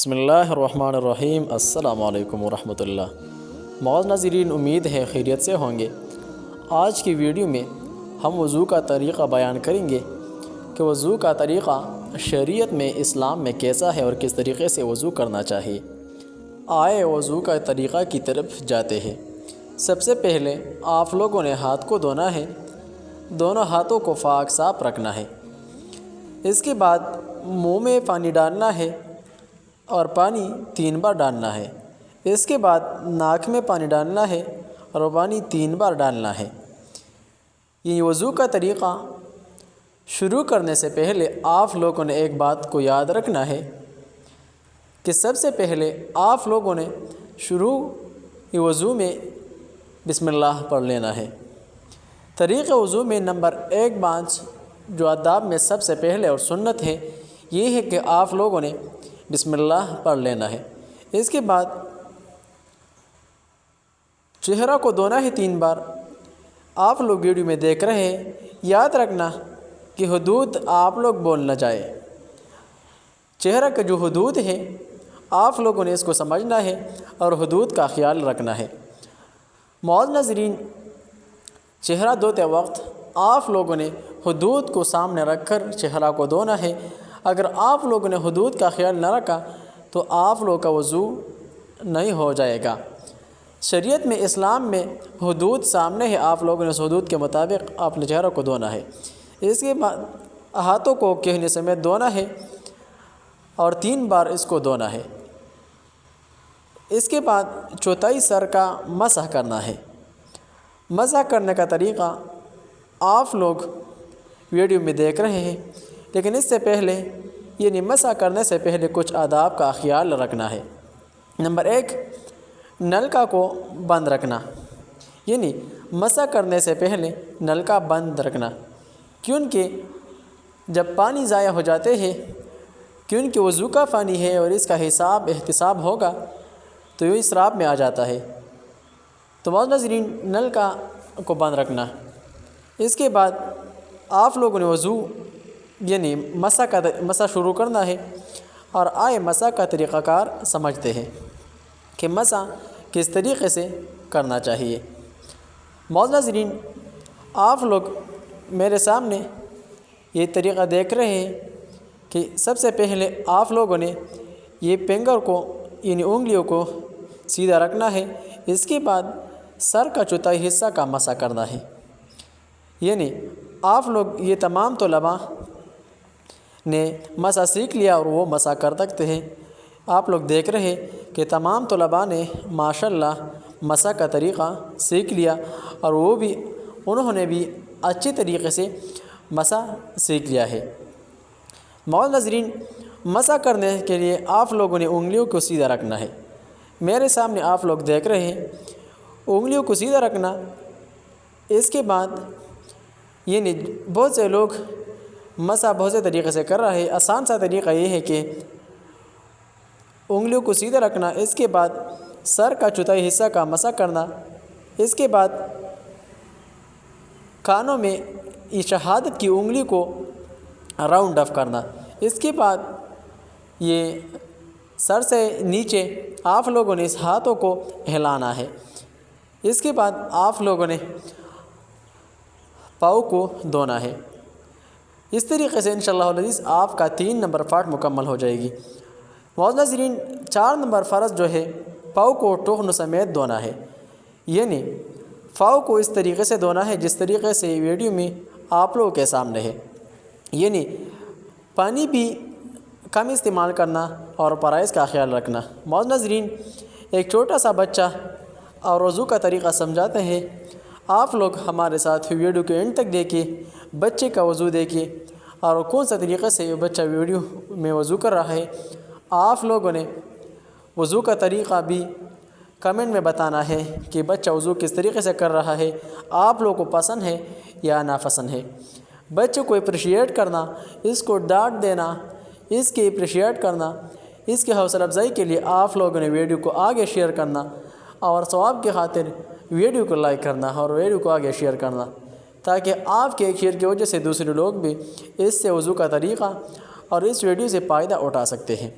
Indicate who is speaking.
Speaker 1: بسم اللہ الرحمن الرحیم۔ السلام علیکم ورحمۃ اللہ۔ معزز ناظرین، امید ہے خیریت سے ہوں گے۔ آج کی ویڈیو میں ہم وضو کا طریقہ بیان کریں گے کہ وضو کا طریقہ شریعت میں، اسلام میں کیسا ہے اور کس طریقے سے وضو کرنا چاہیے۔ آئے وضو کا طریقہ کی طرف جاتے ہیں۔ سب سے پہلے آپ لوگوں نے ہاتھ کو دھونا ہے، دونوں ہاتھوں کو پاک صاف رکھنا ہے۔ اس کے بعد منہ میں پانی ڈالنا ہے اور پانی 3 بار ڈالنا ہے۔ اس کے بعد ناک میں پانی ڈالنا ہے اور پانی 3 بار ڈالنا ہے۔ یہ وضو کا طریقہ شروع کرنے سے پہلے آپ لوگوں نے ایک بات کو یاد رکھنا ہے کہ سب سے پہلے آپ لوگوں نے شروع وضو میں بسم اللہ پڑھ لینا ہے۔ طریقہ وضو میں نمبر 1 بات جو آداب میں سب سے پہلے اور سنت ہے، یہ ہے کہ آپ لوگوں نے بسم اللہ پڑھ لینا ہے۔ اس کے بعد چہرہ کو دھونا ہے 3 بار۔ آپ لوگ ویڈیو میں دیکھ رہے ہیں، یاد رکھنا کہ حدود آپ لوگ بول نہ جائے۔ چہرہ کا جو حدود ہے آپ لوگوں نے اس کو سمجھنا ہے اور حدود کا خیال رکھنا ہے۔ معزز ناظرین، چہرہ دھوتے وقت آپ لوگوں نے حدود کو سامنے رکھ کر چہرہ کو دھونا ہے۔ اگر آپ لوگوں نے حدود کا خیال نہ رکھا تو آپ لوگ کا وضو نہیں ہو جائے گا۔ شریعت میں، اسلام میں حدود سامنے ہے، آپ لوگوں نے اس حدود کے مطابق اپنے چہرہ کو دھونا ہے۔ اس کے بعد ہاتھوں کو کہنے سمیت دھونا ہے اور 3 بار اس کو دھونا ہے۔ اس کے بعد چوتھائی سر کا مسح کرنا ہے۔ مسح کرنے کا طریقہ آپ لوگ ویڈیو میں دیکھ رہے ہیں، لیکن اس سے پہلے یعنی مسح کرنے سے پہلے کچھ آداب کا خیال رکھنا ہے۔ نمبر 1، نلکا کو بند رکھنا، یعنی مسح کرنے سے پہلے نلکا بند رکھنا، کیونکہ جب پانی ضائع ہو جاتے ہیں، کیونکہ وضو کا پانی ہے اور اس کا حساب احتساب ہوگا تو یہ اسراف میں آ جاتا ہے۔ تو معزز ناظرین، نلکا کو بند رکھنا۔ اس کے بعد آپ لوگوں نے وضو یعنی مسح شروع کرنا ہے، اور آئے مسح کا طریقہ کار سمجھتے ہیں کہ مسح کس طریقے سے کرنا چاہیے۔ معزز ناظرین، آپ لوگ میرے سامنے یہ طریقہ دیکھ رہے ہیں کہ سب سے پہلے آپ لوگوں نے یہ فنگر کو یعنی انگلیوں کو سیدھا رکھنا ہے۔ اس کے بعد سر کا چوتھائی حصہ کا مسح کرنا ہے۔ یعنی آپ لوگ یہ تمام طلباء نے مسح سیکھ لیا اور وہ مسح کر سکتے ہیں۔ آپ لوگ دیکھ رہے ہیں کہ تمام طلباء نے ماشاءاللہ مسح کا طریقہ سیکھ لیا اور انہوں نے بھی اچھی طریقے سے مسح سیکھ لیا ہے۔ معزز ناظرین، مسح کرنے کے لیے آپ لوگوں نے انگلیوں کو سیدھا رکھنا ہے۔ میرے سامنے آپ لوگ دیکھ رہے ہیں، انگلیوں کو سیدھا رکھنا۔ اس کے بعد یعنی بہت سے لوگ مسح بہت سے طریقے سے کر رہے ہیں۔ آسان سا طریقہ یہ ہے کہ انگلیوں کو سیدھا رکھنا، اس کے بعد سر کا چوتھائی حصہ کا مسح کرنا، اس کے بعد کانوں میں شہادت کی انگلی کو راؤنڈ آف کرنا، اس کے بعد یہ سر سے نیچے آپ لوگوں نے اس ہاتھوں کو ہلانا ہے۔ اس کے بعد آپ لوگوں نے پاؤں کو دھونا ہے۔ اس طریقے سے انشاءاللہ العزیز آپ کا 3 نمبر پارٹ مکمل ہو جائے گی۔ معزز ناظرین، 4 نمبر فرض جو ہے پاؤں کو ٹخن سمیت دھونا ہے، یعنی پاؤں کو اس طریقے سے دھونا ہے جس طریقے سے ویڈیو میں آپ لوگوں کے سامنے ہے، یعنی پانی بھی کم استعمال کرنا اور فرائض کا خیال رکھنا۔ معزز ناظرین، ایک چھوٹا سا بچہ اور وضو کا طریقہ سمجھاتے ہیں، آپ لوگ ہمارے ساتھ ویڈیو کے اینڈ تک دیکھیے، بچے کا وضو دیکھیے اور کون سا طریقے سے یہ بچہ ویڈیو میں وضو کر رہا ہے۔ آپ لوگوں نے وضو کا طریقہ بھی کمنٹ میں بتانا ہے کہ بچہ وضو کس طریقے سے کر رہا ہے، آپ لوگوں کو پسند ہے یا ناپسند ہے۔ بچے کو اپریشیٹ کرنا، اس کو ڈانٹ دینا، اس کی اپریشیٹ کرنا، اس کی حوصلہ افزائی کے لیے آپ لوگوں نے ویڈیو کو آگے شیئر کرنا اور ثواب کی خاطر ویڈیو کو لائک کرنا اور ویڈیو کو آگے شیئر کرنا، تاکہ آپ کے ایک شیئر کی وجہ سے دوسرے لوگ بھی اس سے وضو کا طریقہ اور اس ویڈیو سے فائدہ اٹھا سکتے ہیں۔